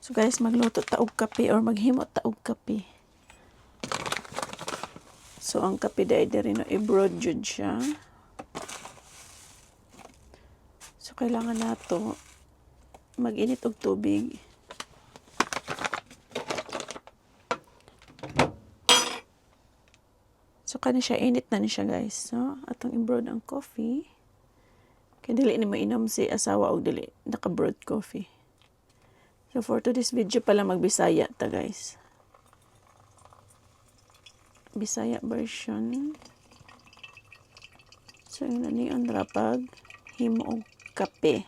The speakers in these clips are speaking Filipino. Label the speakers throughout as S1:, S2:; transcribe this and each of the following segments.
S1: So guys, magluto taog kape or maghimo taog kape. So ang kape dahil rin no, i-broad jud siya. So kailangan nato mag-init og tubig. So kani siya, init na ni siya guys. So atong i-broad ang coffee. Kaya dili ni mainom si asawa og dili naka-broad coffee. So for today's video pala magbisaya ta guys. Bisaya version. So yun na niyon rapag himo og kape.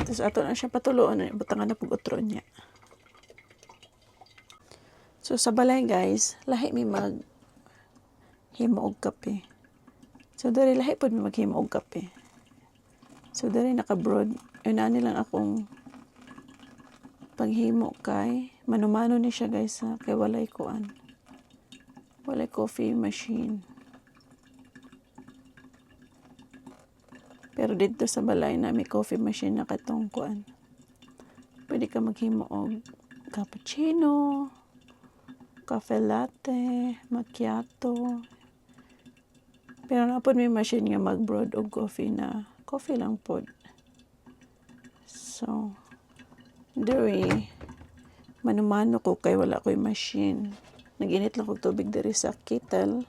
S1: Tapos ato na siya patuloon na butangan na pug utron niya. So sa balay guys, lahi mi mag himo og kape. So, dari lahi po maghimo og kape. So, dari naka-broad. Yun na nilang akong paghimo kay. Manumano ni siya guys ha. Kay walay kuan. Walay coffee machine. Pero dito sa balay na may coffee machine na katong kuan. Pwede ka maghimo og cappuccino, cafe latte, macchiato. Pero napod may machine nga mag-broad og coffee na coffee lang pod. So, diri manumano ko kay wala ko'y machine. Nag-init lang kog tubig diri sa kettle.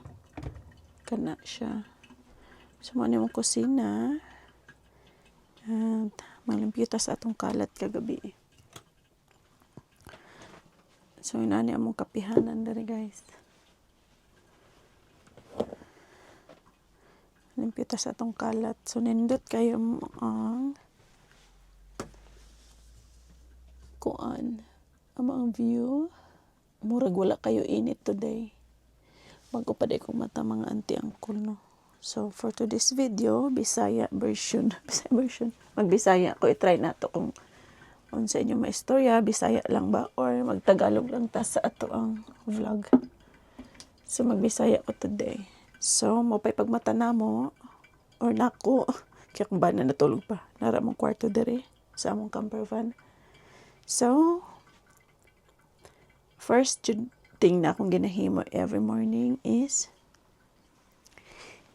S1: Kana siya. So, mano yung kusina. At malimpyuta sa atong kalat kagabi. So, inani among kapihanan diri guys. Limpyuta sa atong kalat. So, nindot kayo ang kuan. Ang view. Murag wala kayo init today. Magkupaday kong mata mga auntie uncle no. So, for today's video, Bisaya version. Bisaya version. Magbisaya ko. I-try na to kung sa inyo may istorya. Bisaya lang ba? Or magtagalog lang ta sa ato ang vlog. So, magbisaya ko today. So, mapay pagmata na mo, or nako, kaya kung ba na natulog pa, nara mong kwarto dere, sa among camper van. So, first thing na akong ginahimo every morning is,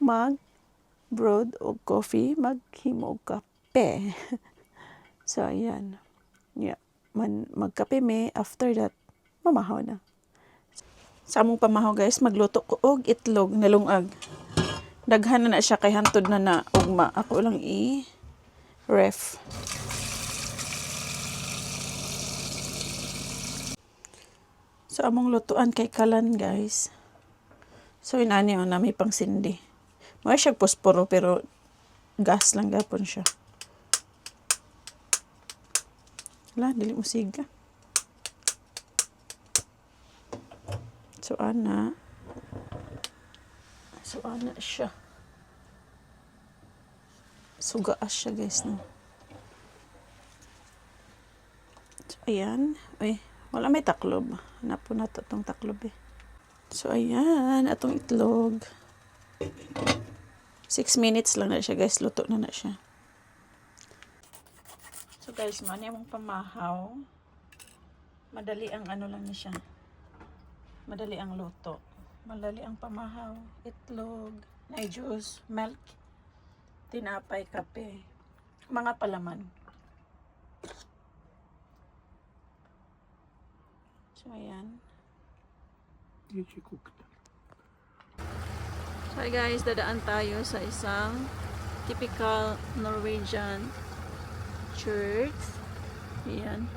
S1: mag-broad o coffee, maghimo og kape. So, ayan. Yeah. Magkape me, after that, mamahaw na. Sa among pamahaw guys, magluto ko og itlog na lungag. Daghan na siya kay hantod na ugma. Ako lang i-ref. So among lutuan kay kalan guys. So inani na may pangsindi. Mao siya posporo pero gas lang gapon siya. Wala, dili mo siga. So, ana siya. Sugaas siya, guys, no? So, ayan. Uy, wala may taklob. Hanap po na ito itong taklob, eh. So, ayan. Atong itlog. 6 minutes lang na siya, guys. Luto na siya. So, guys, mani among pamahaw. Madali ang ano lang na siya. Madali ang luto. Madali ang pamahaw. Itlog, na juice, milk, tinapay, kape. Mga palaman. So, ayan. So, guys, dadaan tayo sa isang typical Norwegian church. Ayan.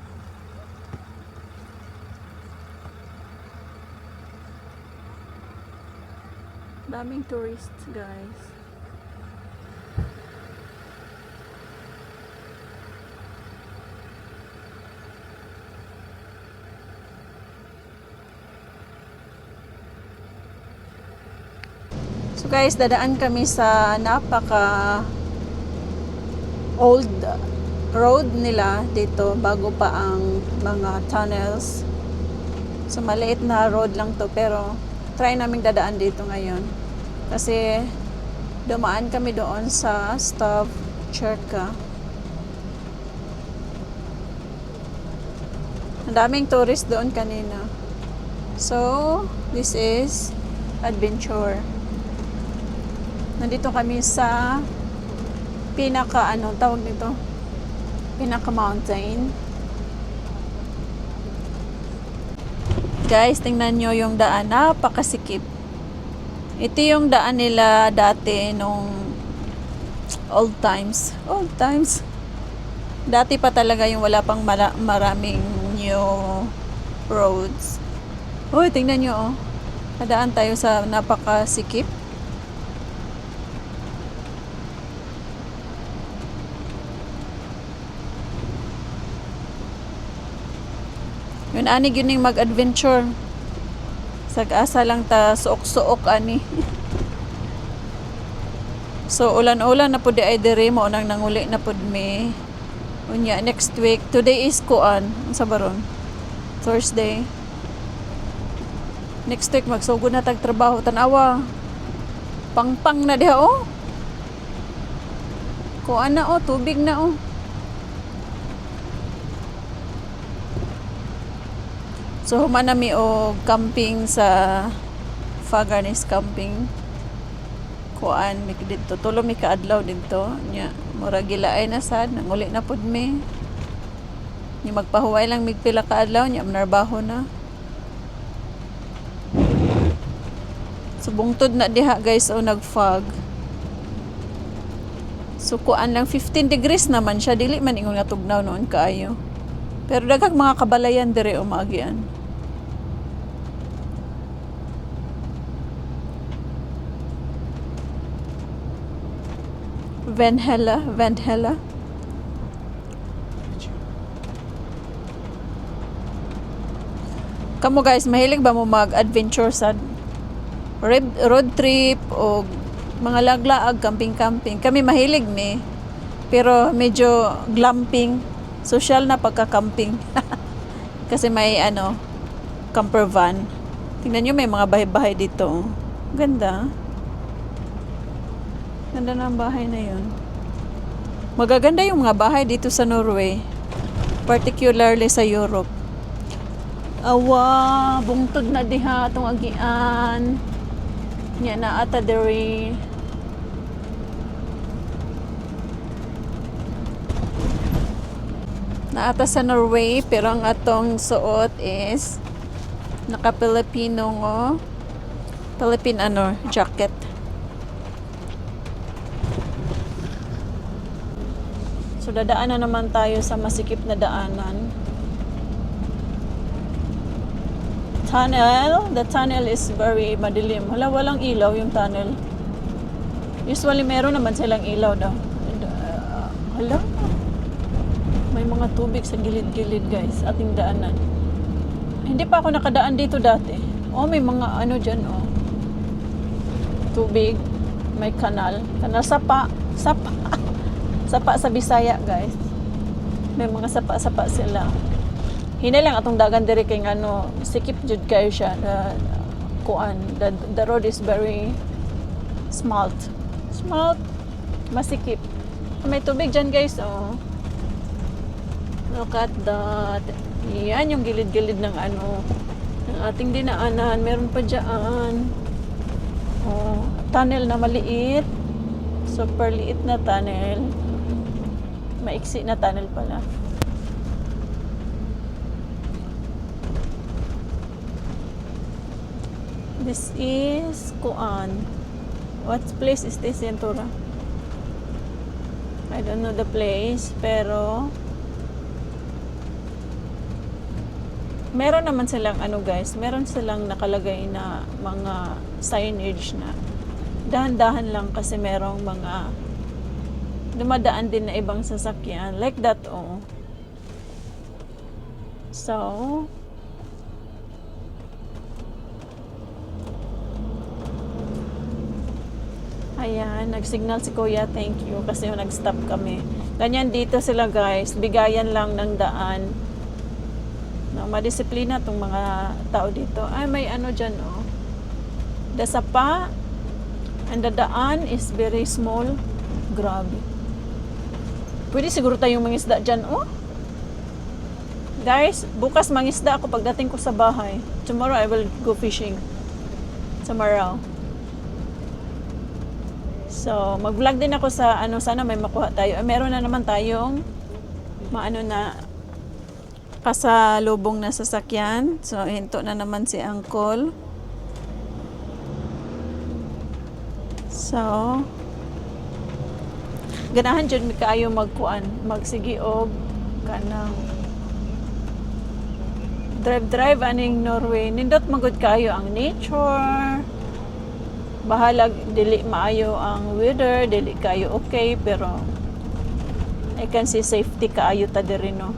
S1: Daming tourists, guys. So guys, dadaan kami sa napaka old road nila dito bago pa ang mga tunnels. So maliit na road lang to, pero try naming dadaan dito ngayon kasi dumaan kami doon sa Stavcherka. Ang daming tourist doon kanina. So this is adventure. Nandito kami sa pinaka tawag nito, pinaka mountain. Guys, tingnan nyo yung daan, napakasikip. Ito yung daan nila dati nung old times. Dati pa talaga yung wala pang maraming new roads. Uy, tingnan nyo, oh. Nadaan tayo sa napakasikip. Yun ani yun yung mag-adventure. Sag-asa lang ta suok-suok ani. So ulan-ulan na pud ay diri mo nang nanguli na pud mi. Unya next week, today is kuan, unsa baron? Thursday. Next week magsugod na tag trabaho tan-awa. Pangpang na diha oh. Kuan na oh, tubig na oh. So human nami og camping sa Fagernes camping. Kuan mi dito, tulo mi kaadlaw dito. Nya murag gilaay na sad, nanguli na pud mi. Nya magpahuway lang mig pila ka adlaw nya manarbaho na. So bungtod na diha guys o nag-fog. So kuan lang 15 degrees naman siya, dili man ingon nga tugnaw noon kaayo. Pero daghang mga kabalayan dire o maagian. Venhela. Kamu guys, mahilig ba mo mag-adventure sa road trip o mga laglaag, camping? Kami mahilig ni. Pero medyo glamping, social na pagka-camping. Kasi may camper van. Tingnan nyo, may mga bahay-bahay dito. Ganda. Ganda ng bahay na yun. Magaganda yung mga bahay dito sa Norway. Particularly sa Europe. Awa, bungtod na diha itong agian. Nya na ata diri. Naata sa Norway, pero ang atong suot is naka-Pilipino ngo. Philippine jacket. So dadaan na naman tayo sa masikip na daanan. Tunnel. The tunnel is very madilim. Hala, walang ilaw yung tunnel. Usually meron naman silang ilaw daw. Hala. May mga tubig sa gilid-gilid guys, ating daanan. Hindi pa ako nakadaan dito dati. Oh, may mga dyan oh. Tubig. May kanal. Kanal sapa. Sapa sa Bisaya guys. May mga sapa-sapa sila. Hinay lang atong dagan diri kay sikip jud kayo siya. The road is very smalt. Masikip. May tubig dyan guys oh. Look at that. Yan yung gilid-gilid ng ng ating dinaanan. Meron pa dyan. Oh, tunnel na maliit. Super liit na tunnel. Maiksi na tunnel pala. This is kuan. What place is this, Yentura? I don't know the place, pero meron naman silang guys, meron silang nakalagay na mga signage na dahan-dahan lang kasi merong mga dumadaan din na ibang sasakyan like that oh. So Ayan, nag-signal si Kuya, thank you, kasi nag-stop kami. Ganyan dito sila guys, bigayan lang ng daan. No, madisiplina tong mga tao dito. Ay, may ano dyan, oh. The sapa and the daan is very small. Grabe. Pwede siguro tayong mangisda dyan, oh. Guys, bukas mangisda ako pagdating ko sa bahay. Tomorrow I will go fishing. Tomorrow. So, mag-vlog din ako sa ano, sana may makuha tayo. Meron na naman tayong maano na pasalubong na sasakyan. So, hinto na naman si Uncle. So, ganahan dyan mi kaayo magkuan, magsigi og kanang drive aning Norway. Nindot magud kayo ang nature. Bahalag dili maayo ang weather, dili kayo okay, pero I can see safety kaayo ta diri, no.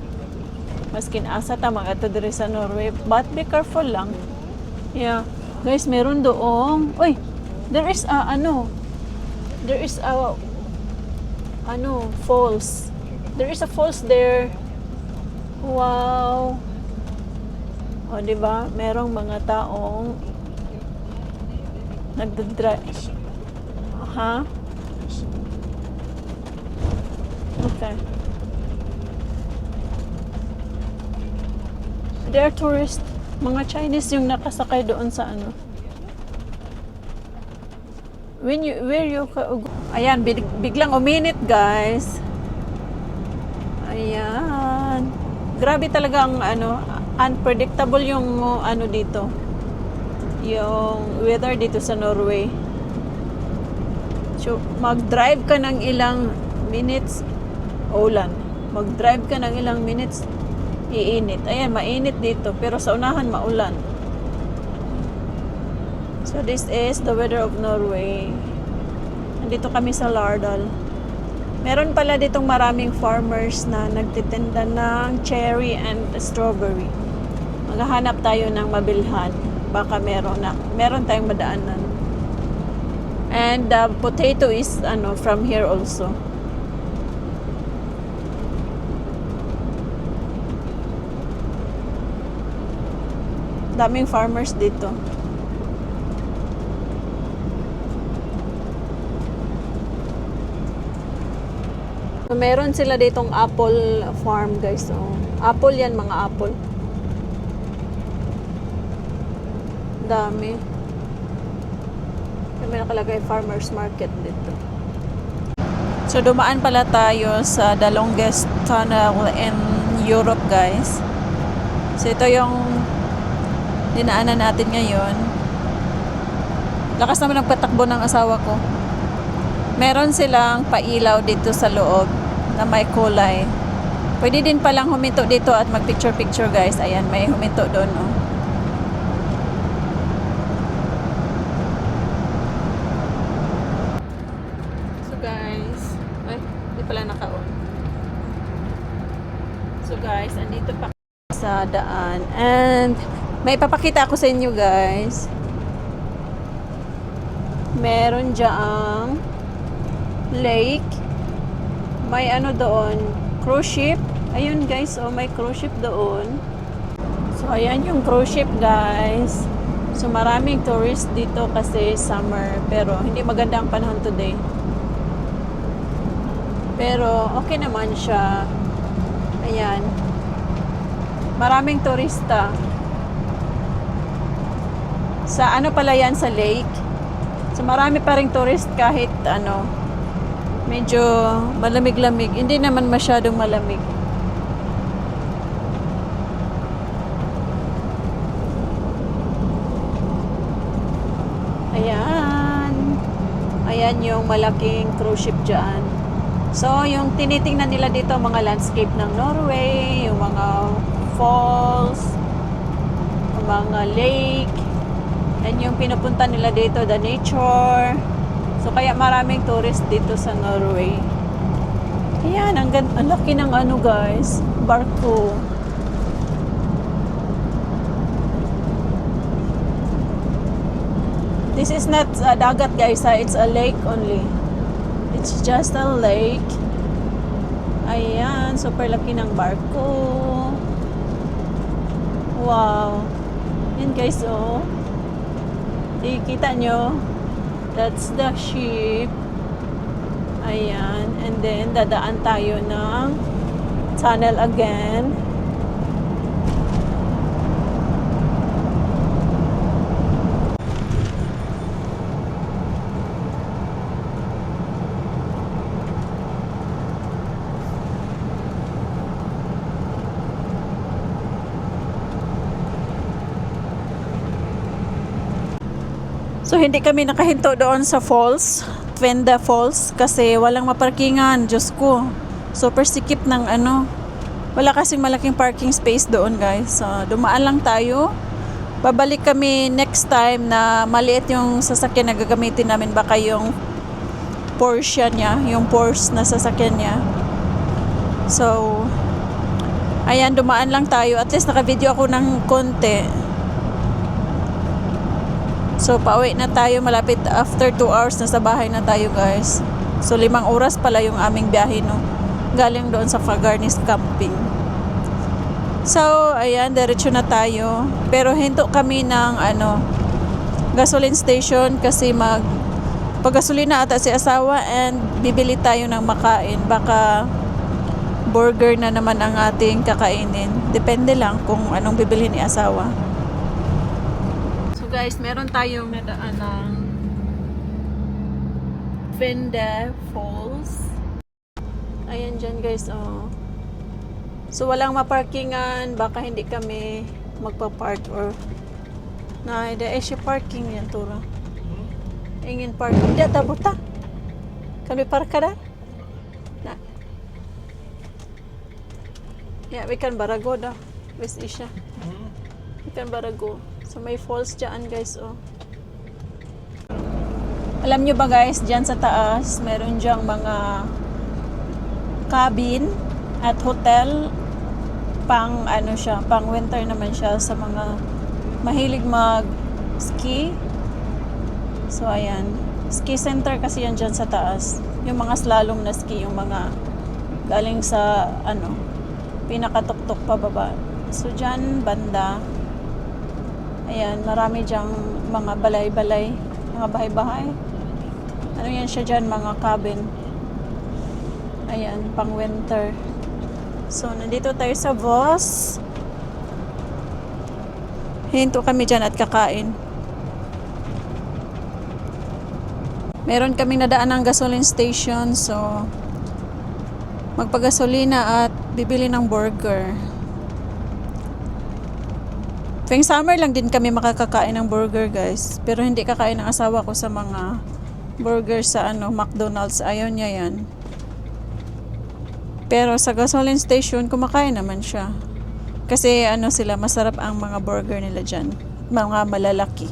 S1: Maskin asa ta magato diri sa Norway, but be careful lang. Yeah. Guys, meron doong, oy, there is a falls. There is a falls there. Wow. O, di ba? Merong mga taong nagdadrive. Ha? Okay. They are tourists. Mga Chinese yung nakasakay doon sa ano. Ayan, biglang uminit, guys. Ayan. Grabe talaga ang ano, unpredictable yung ano dito. Yung weather dito sa Norway. So, mag-drive ka ng ilang minutes, ulan. Mag-drive ka ng ilang minutes, iinit. Ayan, mainit dito, pero sa unahan maulan. So, this is the weather of Norway. Nandito kami sa Lardal. Meron pala ditong maraming farmers na nagtitinda ng cherry and strawberry. Maghahanap tayo ng mabilhan. Baka meron tayong madaanan. And the potato is from here also. Daming farmers dito. So, meron sila ditong apple farm, guys. So, apple yan, mga apple. Dami. May nakalagay farmers market dito. So, dumaan pala tayo sa the longest tunnel in Europe, guys. So, ito yung dinaanan natin ngayon. Lakas naman nagpatakbo ng asawa ko. Meron silang pailaw dito sa loob na may kulay. Pwede din palang huminto dito at mag-picture-picture, guys. Ayan, may huminto doon, oh. So guys, andito pa sa daan and may papakita ako sa inyo, guys. Meron diyan lake. May ano doon, cruise ship. Ayun, guys, oh, may cruise ship doon. So ayan yung cruise ship, guys. So maraming tourist dito kasi summer, pero hindi maganda ang panahon today. Pero okay naman siya. Ayan. Maraming turista. Sa ano pala yan, sa lake. So marami pa ring tourist kahit medyo malamig-lamig. Hindi naman masyadong malamig. Ayan. Ayan yung malaking cruise ship dyan. So, yung tinitingnan nila dito, mga landscape ng Norway, yung mga falls, yung mga lake, and yung pinupunta nila dito, the nature. So, kaya maraming tourist dito sa Norway. Ayan, ang laki ng guys, barko. This is not dagat guys ha. It's a lake only. It's just a lake. Ayan, super laki ng barko. Wow. Yan guys, oh. Kita nyo? That's the ship. Ayan. And then, dadaan tayo ng tunnel again. So, hindi kami nakahinto doon sa falls, Twenda Falls, kasi walang maparkingan. Diyos ko, super sikip ng wala kasing malaking parking space doon guys. So, dumaan lang tayo. Babalik kami next time na maliit yung sasakyan na gagamitin namin. Baka yung Porsche niya, yung Porsche na sasakyan niya. So, ayan, dumaan lang tayo. At least naka-video ako ng konti. So, pauwi na tayo. Malapit after 2 hours na sa bahay na tayo guys. So, 5 oras pala yung aming biyahe, no? Galing doon sa Fagarnis Camping. So, ayan, diretso na tayo. Pero hinto kami ng gasoline station kasi paggasolina ata si asawa and bibili tayo ng makain. Baka burger na naman ang ating kakainin. Depende lang kung anong bibilhin ni asawa. So guys, meron tayong nadaan ng Twenda Falls. Ayan dyan guys, oh. So walang maparkingan, baka hindi kami magpa-park or na siya parking yan tura. Ingin parking. Di tabuta. Kami park ka na? Na. Yeah, we can barago da. West Asia. We can barago. So may falls dyan guys, oh. Alam nyo ba guys, dyan sa taas, meron dyang mga cabin at hotel pang pang winter naman siya sa mga mahilig mag-ski. So ayan, ski center kasi yan dyan sa taas. Yung mga slalom na ski, yung mga galing sa pinakatuktok pababa. So dyan banda, ayan, marami dyang mga balay-balay, mga bahay-bahay. Ano yan siya dyan, mga cabin. Ayan, pang winter. So, nandito tayo sa Voss. Hinto kami dyan at kakain. Meron kaming nadaan ng gasoline station. So, magpagasolina at bibili ng burger. Tuwing summer lang din kami makakakain ng burger guys. Pero hindi kakain ng asawa ko sa mga burger sa McDonald's. Ayaw niya yan. Pero sa gasoline station, kumakain naman siya. Kasi sila, masarap ang mga burger nila dyan. Mga malalaki.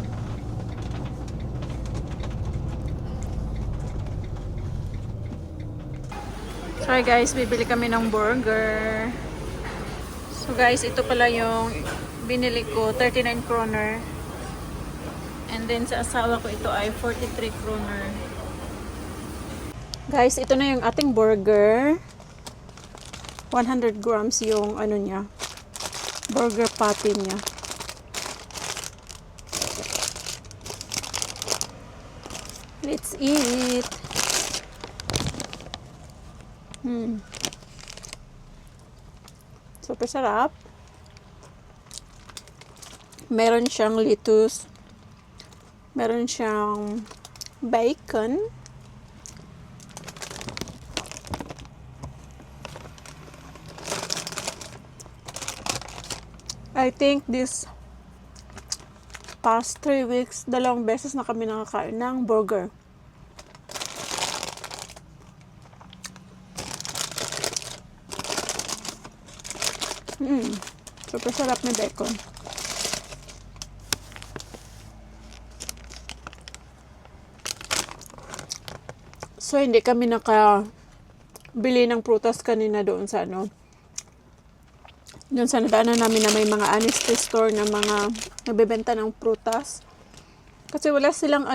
S1: Sorry guys, bibili kami ng burger. So guys, ito pala yung binili ko, 39 kroner. And then sa asawa ko ito ay 43 kroner. Guys, ito na yung ating burger. 100 grams yung niya, burger patty niya. Let's eat. Super sarap. Meron siyang lettuce. Meron siyang bacon. I think this past 3 weeks, 2 beses na kami nakakain ng burger. Super sarap na bacon. So, hindi kami nakabili ng prutas kanina doon sa doon sa nadaanan namin na may mga honesty store na mga nagbebenta ng prutas. Kasi wala silang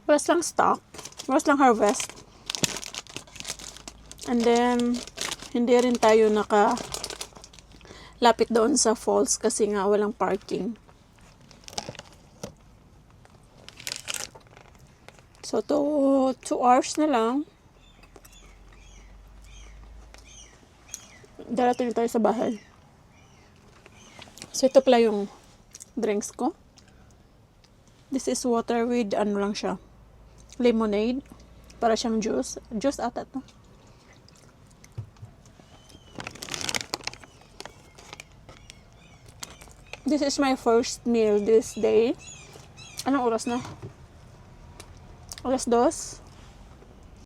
S1: wala silang stock, wala silang harvest. And then, hindi rin tayo lapit doon sa falls kasi nga walang parking. So, 2 hours na lang. Darating tayo sa bahay. So, ito pala yung drinks ko. This is water with lang siya. Lemonade. Para siyang juice. Juice ata to. This is my first meal this day. Anong oras na? Alas 2.